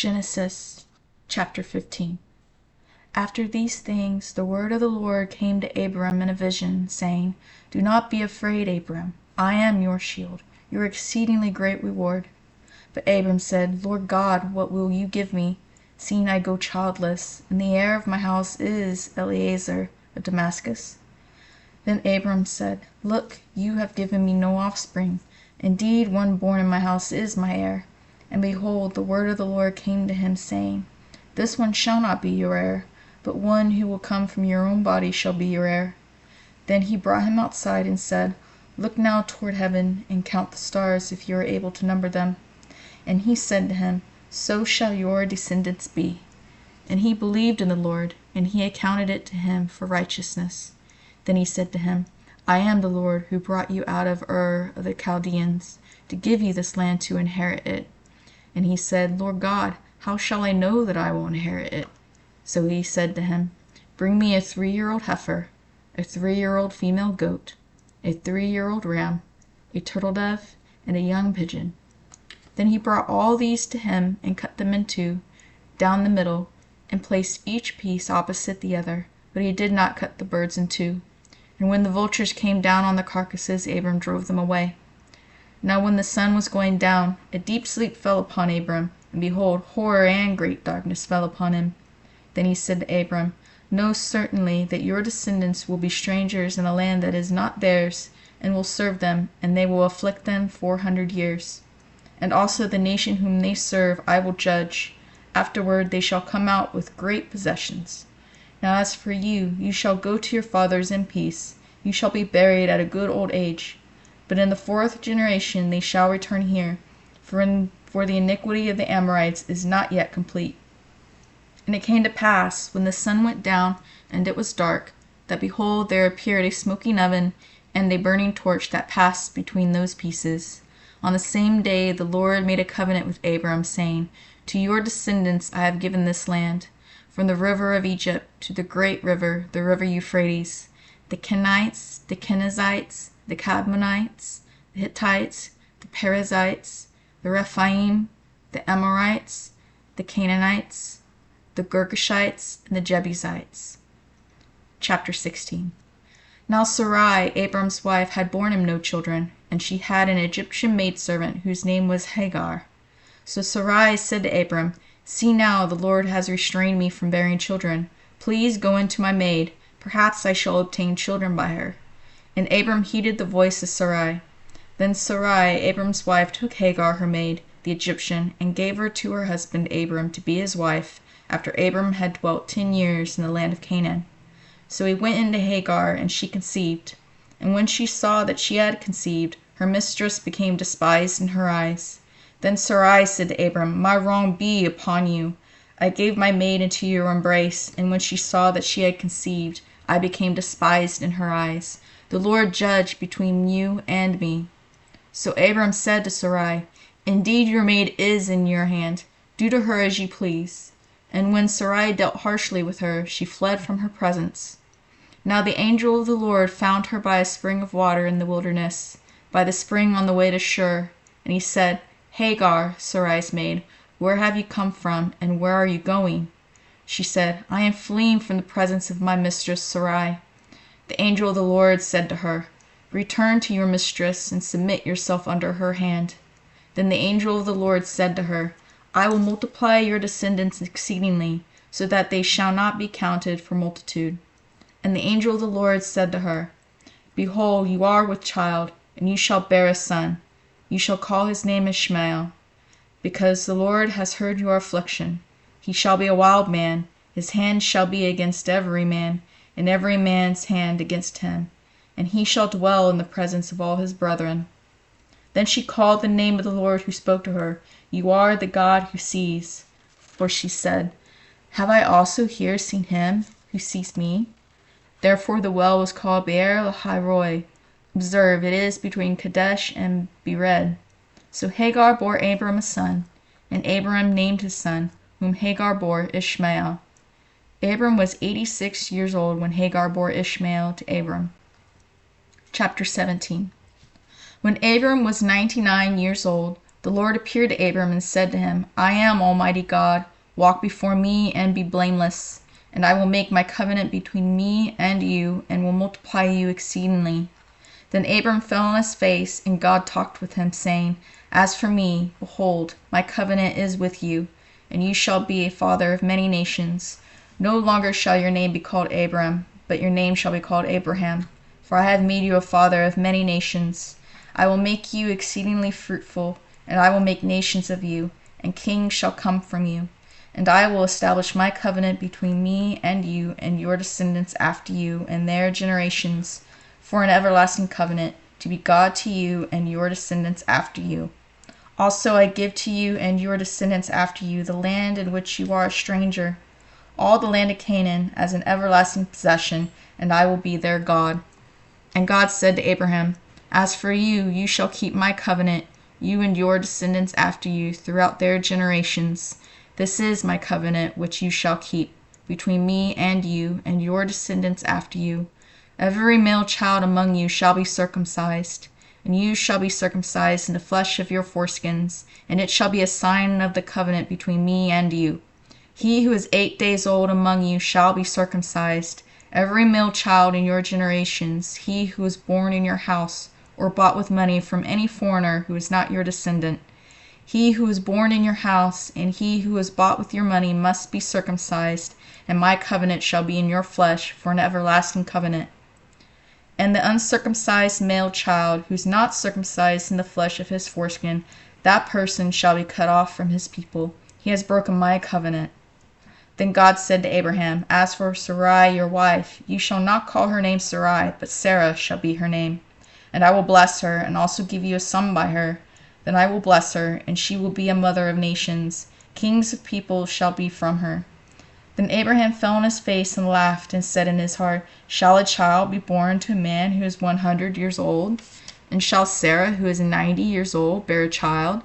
Genesis chapter 15. After these things the word of the Lord came to Abram in a vision, saying, Do not be afraid, Abram. I am your shield, your exceedingly great reward. But Abram said, Lord God, what will you give me, seeing I go childless, and the heir of my house is Eliezer of Damascus? Then Abram said, Look, you have given me no offspring. Indeed, one born in my house is my heir. And behold, the word of the Lord came to him, saying, This one shall not be your heir, but one who will come from your own body shall be your heir. Then he brought him outside and said, Look now toward heaven, and count the stars, if you are able to number them. And he said to him, So shall your descendants be. And he believed in the Lord, and he accounted it to him for righteousness. Then he said to him, I am the Lord who brought you out of Ur of the Chaldeans, to give you this land to inherit it. And he said, Lord God, how shall I know that I will inherit it? So he said to him, Bring me a 3-year-old heifer, a 3-year-old female goat, a 3-year-old ram, a turtle dove, and a young pigeon. Then he brought all these to him, and cut them in two, down the middle, and placed each piece opposite the other, but he did not cut the birds in two. And when the vultures came down on the carcasses, Abram drove them away. Now when the sun was going down, a deep sleep fell upon Abram, and behold, horror and great darkness fell upon him. Then he said to Abram, Know certainly that your descendants will be strangers in a land that is not theirs, and will serve them, and they will afflict them 400 years. And also the nation whom they serve I will judge. Afterward they shall come out with great possessions. Now as for you, you shall go to your fathers in peace. You shall be buried at a good old age. But in the 4th generation they shall return here, for the iniquity of the Amorites is not yet complete. And it came to pass, when the sun went down, and it was dark, that behold, there appeared a smoking oven, and a burning torch that passed between those pieces. On the same day the Lord made a covenant with Abram, saying, To your descendants I have given this land, from the river of Egypt to the great river, the river Euphrates, the Kenites, the Kenizzites, the Cadmonites, the Hittites, the Perizzites, the Rephaim, the Amorites, the Canaanites, the Girgashites, and the Jebusites. Chapter 16. Now Sarai, Abram's wife, had borne him no children, and she had an Egyptian maidservant whose name was Hagar. So Sarai said to Abram, See now, the Lord has restrained me from bearing children. Please go in to my maid. Perhaps I shall obtain children by her. And Abram heeded the voice of Sarai. Then Sarai, Abram's wife, took Hagar her maid, the Egyptian, and gave her to her husband Abram to be his wife, after Abram had dwelt 10 years in the land of Canaan. So he went into Hagar, and she conceived. And when she saw that she had conceived, her mistress became despised in her eyes. Then Sarai said to Abram, My wrong be upon you. I gave my maid into your embrace, and when she saw that she had conceived, I became despised in her eyes. The Lord judge between you and me. So Abram said to Sarai, Indeed your maid is in your hand. Do to her as you please. And when Sarai dealt harshly with her, she fled from her presence. Now the angel of the Lord found her by a spring of water in the wilderness, by the spring on the way to Shur. And he said, Hagar, Sarai's maid, where have you come from, and where are you going? She said, I am fleeing from the presence of my mistress Sarai. The angel of the Lord said to her, Return to your mistress, and submit yourself under her hand. Then the angel of the Lord said to her, I will multiply your descendants exceedingly, so that they shall not be counted for multitude. And the angel of the Lord said to her, Behold, you are with child, and you shall bear a son. You shall call his name Ishmael, because the Lord has heard your affliction. He shall be a wild man, his hand shall be against every man, and every man's hand against him, and he shall dwell in the presence of all his brethren. Then she called the name of the Lord who spoke to her, You are the God who sees. For she said, Have I also here seen him who sees me? Therefore the well was called Beer Lahai-roi. Observe, it is between Kadesh and Bered. So Hagar bore Abram a son, and Abram named his son, whom Hagar bore, Ishmael. Abram was 86 years old when Hagar bore Ishmael to Abram. Chapter 17. When Abram was 99 years old, The Lord appeared to Abram and said to him, I am Almighty God. Walk before me and be blameless, and I will make my covenant between me and you, and will multiply you exceedingly. Then Abram fell on his face, and God talked with him, saying, As for me, behold, my covenant is with you, and you shall be a father of many nations. No longer shall your name be called Abram, but your name shall be called Abraham, for I have made you a father of many nations. I will make you exceedingly fruitful, and I will make nations of you, and kings shall come from you. And I will establish my covenant between me and you and your descendants after you and their generations, for an everlasting covenant, to be God to you and your descendants after you. Also I give to you and your descendants after you the land in which you are a stranger, all the land of Canaan, as an everlasting possession, and I will be their God. And God said to Abraham, As for you, you shall keep my covenant, you and your descendants after you, throughout their generations. This is my covenant which you shall keep, between me and you and your descendants after you. Every male child among you shall be circumcised, and you shall be circumcised in the flesh of your foreskins, and it shall be a sign of the covenant between me and you. He who is 8 days old among you shall be circumcised, every male child in your generations, he who is born in your house, or bought with money from any foreigner who is not your descendant. He who is born in your house, and he who is bought with your money must be circumcised, and my covenant shall be in your flesh for an everlasting covenant. And the uncircumcised male child, who is not circumcised in the flesh of his foreskin, that person shall be cut off from his people. He has broken my covenant. Then God said to Abraham, As for Sarai your wife, you shall not call her name Sarai, but Sarah shall be her name. And I will bless her, and also give you a son by her. Then I will bless her, and she will be a mother of nations. Kings of people shall be from her. Then Abraham fell on his face and laughed, and said in his heart, Shall a child be born to a man who is 100 years old? And shall Sarah, who is 90 years old, bear a child?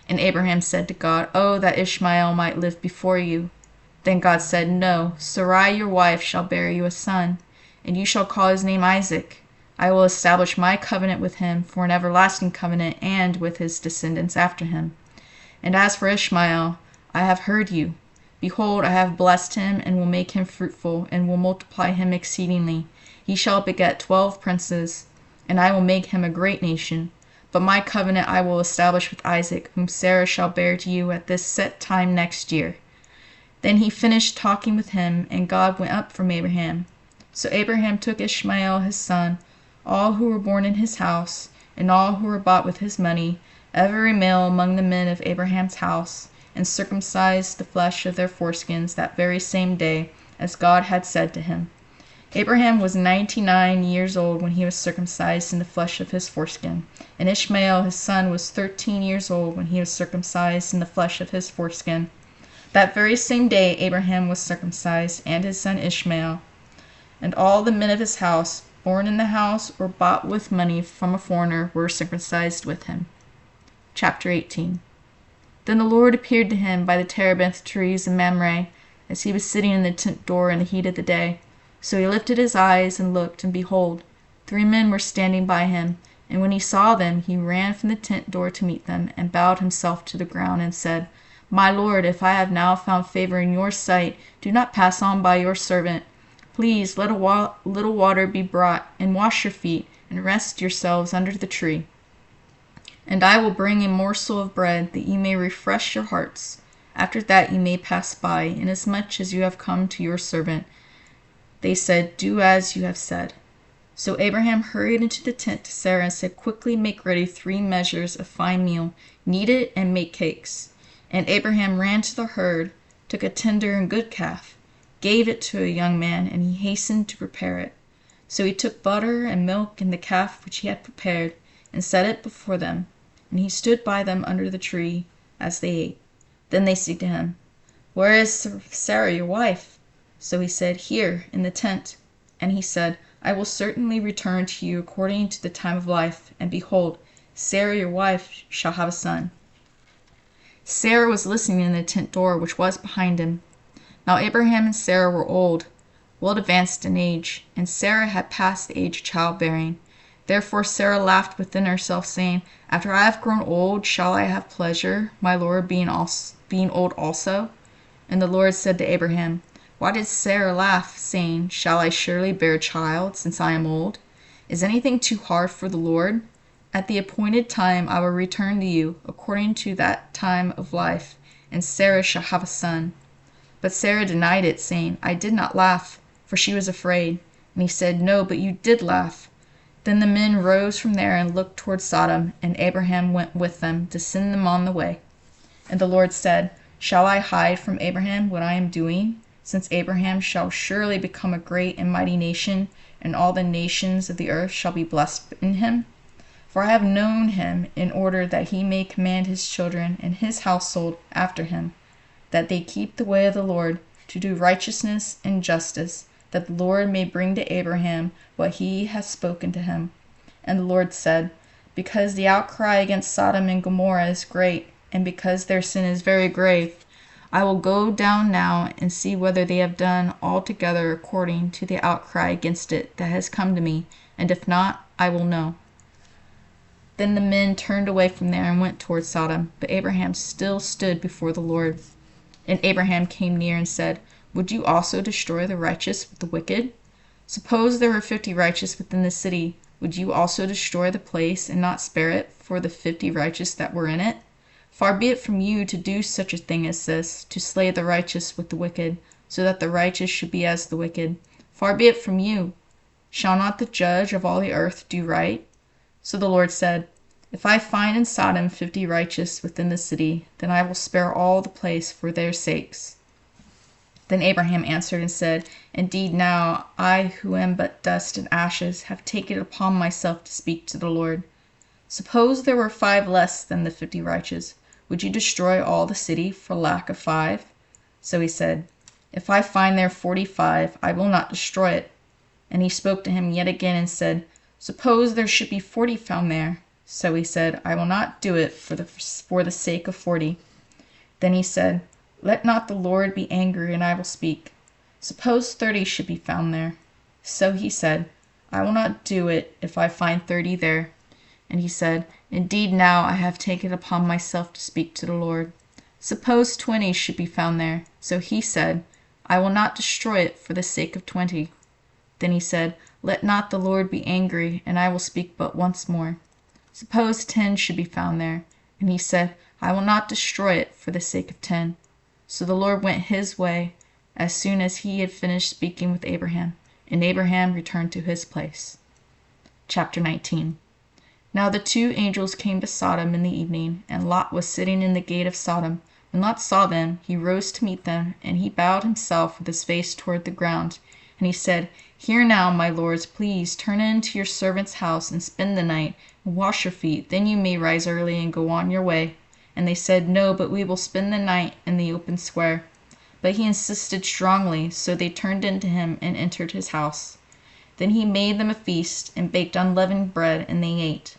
And Abraham said to God, Oh, that Ishmael might live before you. Then God said, No, Sarai your wife shall bear you a son, and you shall call his name Isaac. I will establish my covenant with him for an everlasting covenant, and with his descendants after him. And as for Ishmael, I have heard you. Behold, I have blessed him, and will make him fruitful, and will multiply him exceedingly. He shall beget 12 princes, and I will make him a great nation. But my covenant I will establish with Isaac, whom Sarah shall bear to you at this set time next year. Then he finished talking with him, and God went up from Abraham. So Abraham took Ishmael his son, all who were born in his house, and all who were bought with his money, every male among the men of Abraham's house, and circumcised the flesh of their foreskins that very same day, as God had said to him. Abraham was 99 years old when he was circumcised in the flesh of his foreskin, and Ishmael his son was 13 years old when he was circumcised in the flesh of his foreskin. That very same day Abraham was circumcised, and his son Ishmael, and all the men of his house, born in the house or bought with money from a foreigner, were circumcised with him. Chapter 18. Then the Lord appeared to him by the terebinth trees of Mamre, as he was sitting in the tent door in the heat of the day. So he lifted his eyes and looked, and behold, 3 men were standing by him. And when he saw them, he ran from the tent door to meet them, and bowed himself to the ground, and said, My Lord, if I have now found favor in your sight, do not pass on by your servant. Please let a little water be brought, and wash your feet, and rest yourselves under the tree. And I will bring a morsel of bread, that ye may refresh your hearts. After that ye may pass by, inasmuch as you have come to your servant. They said, Do as you have said. So Abraham hurried into the tent to Sarah and said, Quickly make ready 3 measures of fine meal, knead it, and make cakes. And Abraham ran to the herd, took a tender and good calf, gave it to a young man, and he hastened to prepare it. So he took butter and milk and the calf which he had prepared, and set it before them. And he stood by them under the tree as they ate. Then they said to him, Where is Sarah your wife? So he said, Here, in the tent. And he said, I will certainly return to you according to the time of life, and behold, Sarah your wife shall have a son. Sarah was listening in the tent door which was behind him. Now Abraham and Sarah were old, well advanced in age, and Sarah had passed the age of childbearing. Therefore Sarah laughed within herself, saying, After I have grown old, shall I have pleasure, my Lord being old also? And the Lord said to Abraham, Why did Sarah laugh, saying, Shall I surely bear a child, since I am old? Is anything too hard for the Lord? At the appointed time I will return to you, according to that time of life, and Sarah shall have a son. But Sarah denied it, saying, I did not laugh, for she was afraid. And he said, No, but you did laugh. Then the men rose from there and looked toward Sodom, and Abraham went with them to send them on the way. And the Lord said, Shall I hide from Abraham what I am doing, since Abraham shall surely become a great and mighty nation, and all the nations of the earth shall be blessed in him? For I have known him in order that he may command his children and his household after him, that they keep the way of the Lord, to do righteousness and justice, that the Lord may bring to Abraham what he has spoken to him. And the Lord said, Because the outcry against Sodom and Gomorrah is great, and because their sin is very grave, I will go down now and see whether they have done altogether according to the outcry against it that has come to me, and if not, I will know. Then the men turned away from there and went toward Sodom, but Abraham still stood before the Lord. And Abraham came near and said, Would you also destroy the righteous with the wicked? Suppose there were 50 righteous within the city, would you also destroy the place and not spare it for the 50 righteous that were in it? Far be it from you to do such a thing as this, to slay the righteous with the wicked, so that the righteous should be as the wicked. Far be it from you. Shall not the judge of all the earth do right? So the Lord said, If I find in Sodom 50 righteous within the city, then I will spare all the place for their sakes. Then Abraham answered and said, Indeed now, I who am but dust and ashes, have taken it upon myself to speak to the Lord. Suppose there were 5 less than the 50 righteous, would you destroy all the city for lack of 5? So he said, If I find there 45, I will not destroy it. And he spoke to him yet again and said, Suppose there should be 40 found there. So he said, I will not do it for the sake of 40. Then he said, Let not the Lord be angry, and I will speak. Suppose 30 should be found there. So he said, I will not do it if I find 30 there. And he said, Indeed now I have taken upon myself to speak to the Lord. Suppose 20 should be found there. So he said, I will not destroy it for the sake of 20. Then he said, Let not the Lord be angry, and I will speak but once more. Suppose 10 should be found there. And he said, I will not destroy it for the sake of 10. So the Lord went his way as soon as he had finished speaking with Abraham, and Abraham returned to his place. Chapter 19. Now the 2 angels came to Sodom in the evening, and Lot was sitting in the gate of Sodom. When Lot saw them, he rose to meet them, and he bowed himself with his face toward the ground. And he said, Hear now, my lords, please turn into your servant's house and spend the night, and wash your feet. Then you may rise early and go on your way. And they said, No, but we will spend the night in the open square. But he insisted strongly, so they turned into him and entered his house. Then he made them a feast, and baked unleavened bread, and they ate.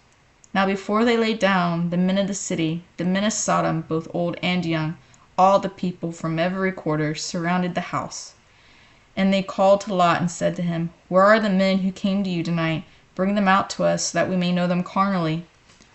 Now before they lay down, the men of the city, the men of Sodom, both old and young, all the people from every quarter, surrounded the house. And they called to Lot and said to him, Where are the men who came to you tonight? Bring them out to us, so that we may know them carnally.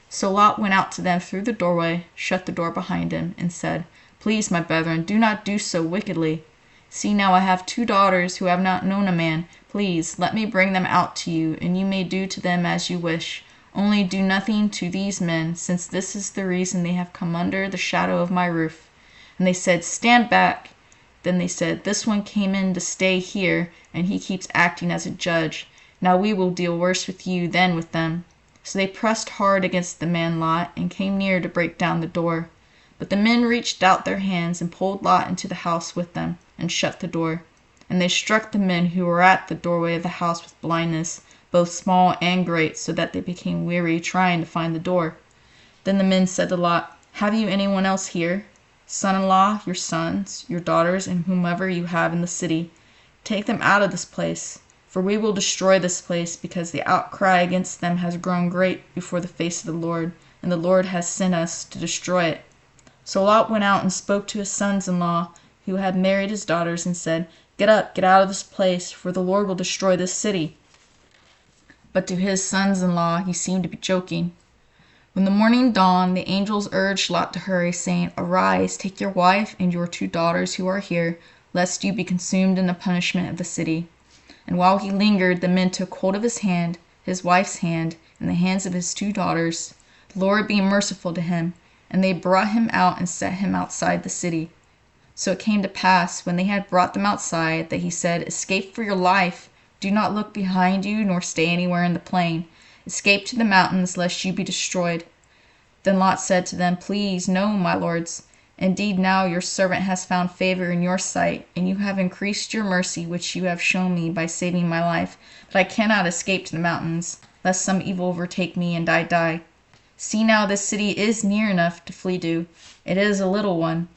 So Lot went out to them through the doorway, shut the door behind him, and said, Please, my brethren, do not do so wickedly. See now, I have 2 daughters who have not known a man. Please, let me bring them out to you, and you may do to them as you wish. Only do nothing to these men, since this is the reason they have come under the shadow of my roof. And they said, Stand back. Then they said, This one came in to stay here, and he keeps acting as a judge. Now we will deal worse with you than with them. So they pressed hard against the man Lot, and came near to break down the door. But the men reached out their hands and pulled Lot into the house with them, and shut the door. And they struck the men who were at the doorway of the house with blindness, both small and great, so that they became weary trying to find the door. Then the men said to Lot, Have you anyone else here? Son-in-law, your sons, your daughters, and whomever you have in the city. Take them out of this place, for we will destroy this place, because the outcry against them has grown great before the face of the Lord, and the Lord has sent us to destroy it. So Lot went out and spoke to his sons-in-law, who had married his daughters, and said, Get up, get out of this place, for the Lord will destroy this city. but to his sons-in-law he seemed to be joking. When the morning dawned, the angels urged Lot to hurry, saying, "Arise, take your wife and your 2 daughters who are here, lest you be consumed in the punishment of the city." And while he lingered, the men took hold of his hand, his wife's hand, and the hands of his 2 daughters, the Lord being merciful to him, and they brought him out and set him outside the city. So it came to pass, when they had brought them outside, that he said, "Escape for your life. Do not look behind you, nor stay anywhere in the plain. Escape to the mountains, lest you be destroyed." Then Lot said to them, "Please, no, my lords. Indeed, now your servant has found favor in your sight, and you have increased your mercy which you have shown me by saving my life. But I cannot escape to the mountains, lest some evil overtake me and I die. See now, this city is near enough to flee to. It is a little one.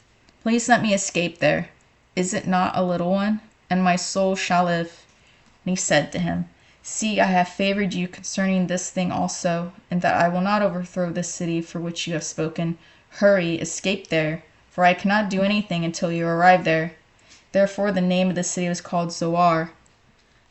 Please let me escape there. Is it not a little one? And my soul shall live." And he said to him, "See, I have favored you concerning this thing also, and that I will not overthrow this city for which you have spoken. Hurry, escape there, for I cannot do anything until you arrive there." Therefore the name of the city was called Zoar.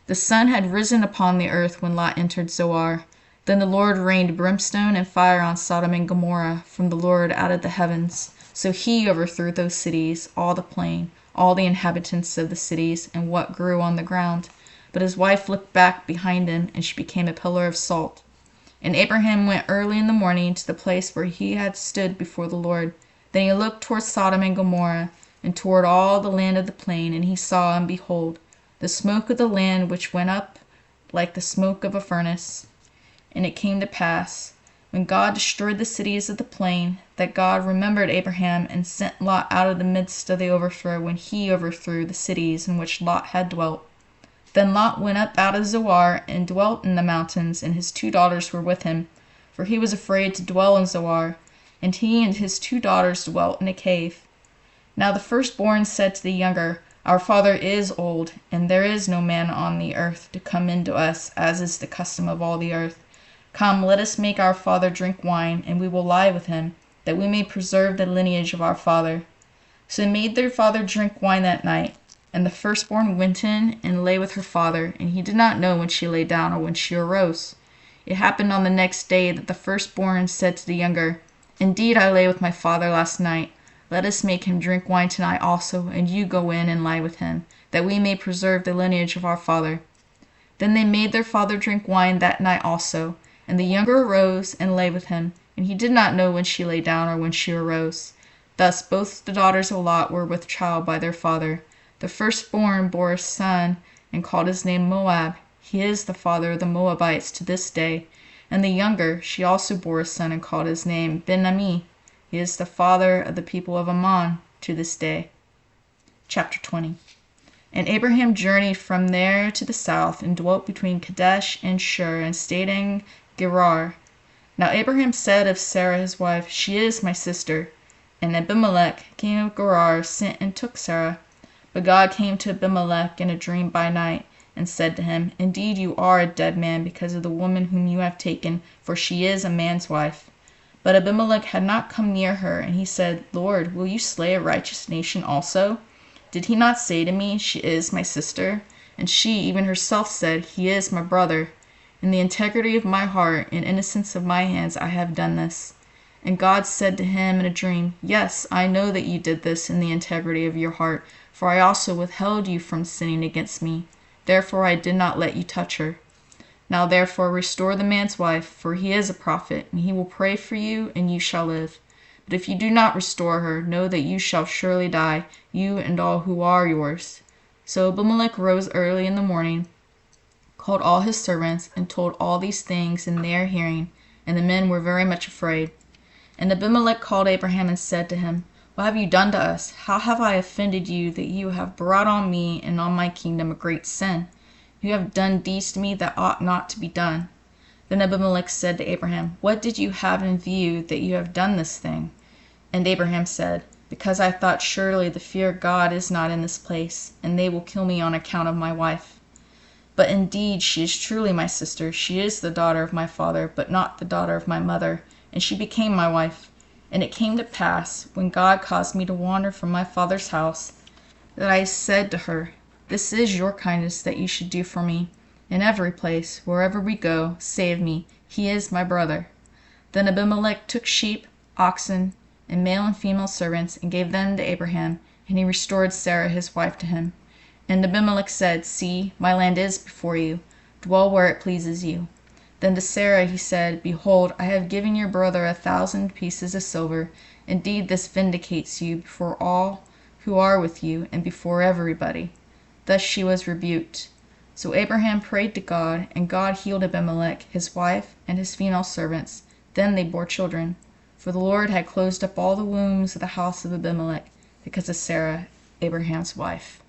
The sun had risen upon the earth when Lot entered Zoar. Then the Lord rained brimstone and fire on Sodom and Gomorrah from the Lord out of the heavens. So he overthrew those cities, all the plain, all the inhabitants of the cities, and what grew on the ground. But his wife looked back behind him, and she became a pillar of salt. And Abraham went early in the morning to the place where he had stood before the Lord. Then he looked toward Sodom and Gomorrah, and toward all the land of the plain, and he saw, and behold, the smoke of the land which went up like the smoke of a furnace. And it came to pass, when God destroyed the cities of the plain, that God remembered Abraham, and sent Lot out of the midst of the overthrow, when he overthrew the cities in which Lot had dwelt. Then Lot went up out of Zoar, and dwelt in the mountains, and his 2 daughters were with him, for he was afraid to dwell in Zoar, and he and his 2 daughters dwelt in a cave. Now the firstborn said to the younger, "Our father is old, and there is no man on the earth to come in to us, as is the custom of all the earth. Come, let us make our father drink wine, and we will lie with him, that we may preserve the lineage of our father." So they made their father drink wine that night. And the firstborn went in and lay with her father, and he did not know when she lay down or when she arose. It happened on the next day that the firstborn said to the younger, "Indeed, I lay with my father last night. Let us make him drink wine tonight also, and you go in and lie with him, that we may preserve the lineage of our father." Then they made their father drink wine that night also, and the younger arose and lay with him, and he did not know when she lay down or when she arose. Thus both the daughters of Lot were with child by their father. The firstborn bore a son, and called his name Moab. He is the father of the Moabites to this day. And the younger, she also bore a son, and called his name Ben-Ammi. He is the father of the people of Ammon to this day. Chapter 20. And Abraham journeyed from there to the south, and dwelt between Kadesh and Shur, and stayed in Gerar. Now Abraham said of Sarah his wife, "She is my sister." And Abimelech, king of Gerar, sent and took Sarah. But God came to Abimelech in a dream by night, and said to him, "Indeed you are a dead man because of the woman whom you have taken, for she is a man's wife." But Abimelech had not come near her, and he said, "Lord, will you slay a righteous nation also? Did he not say to me, 'She is my sister'? And she even herself said, 'He is my brother.' In the integrity of my heart, in innocence of my hands, I have done this." And God said to him in a dream, "Yes, I know that you did this in the integrity of your heart, for I also withheld you from sinning against me. Therefore I did not let you touch her. Now therefore restore the man's wife, for he is a prophet, and he will pray for you, and you shall live. But if you do not restore her, know that you shall surely die, you and all who are yours." So Abimelech rose early in the morning, called all his servants, and told all these things in their hearing, and the men were very much afraid. And Abimelech called Abraham and said to him, "What have you done to us? How have I offended you, that you have brought on me and on my kingdom a great sin? You have done deeds to me that ought not to be done." Then Abimelech said to Abraham, "What did you have in view that you have done this thing?" And Abraham said, "Because I thought surely the fear of God is not in this place, and they will kill me on account of my wife. But indeed she is truly my sister. She is the daughter of my father, but not the daughter of my mother, and she became my wife. And it came to pass, when God caused me to wander from my father's house, that I said to her, 'This is your kindness that you should do for me. In every place, wherever we go, save me. He is my brother." Then Abimelech took sheep, oxen, and male and female servants, and gave them to Abraham, and he restored Sarah his wife to him. And Abimelech said, "See, my land is before you. Dwell where it pleases you." Then to Sarah he said, "Behold, I have given your brother 1,000 pieces of silver. Indeed, this vindicates you before all who are with you, and before everybody." Thus she was rebuked. So Abraham prayed to God, and God healed Abimelech, his wife, and his female servants. Then they bore children. For the Lord had closed up all the wombs of the house of Abimelech, because of Sarah, Abraham's wife.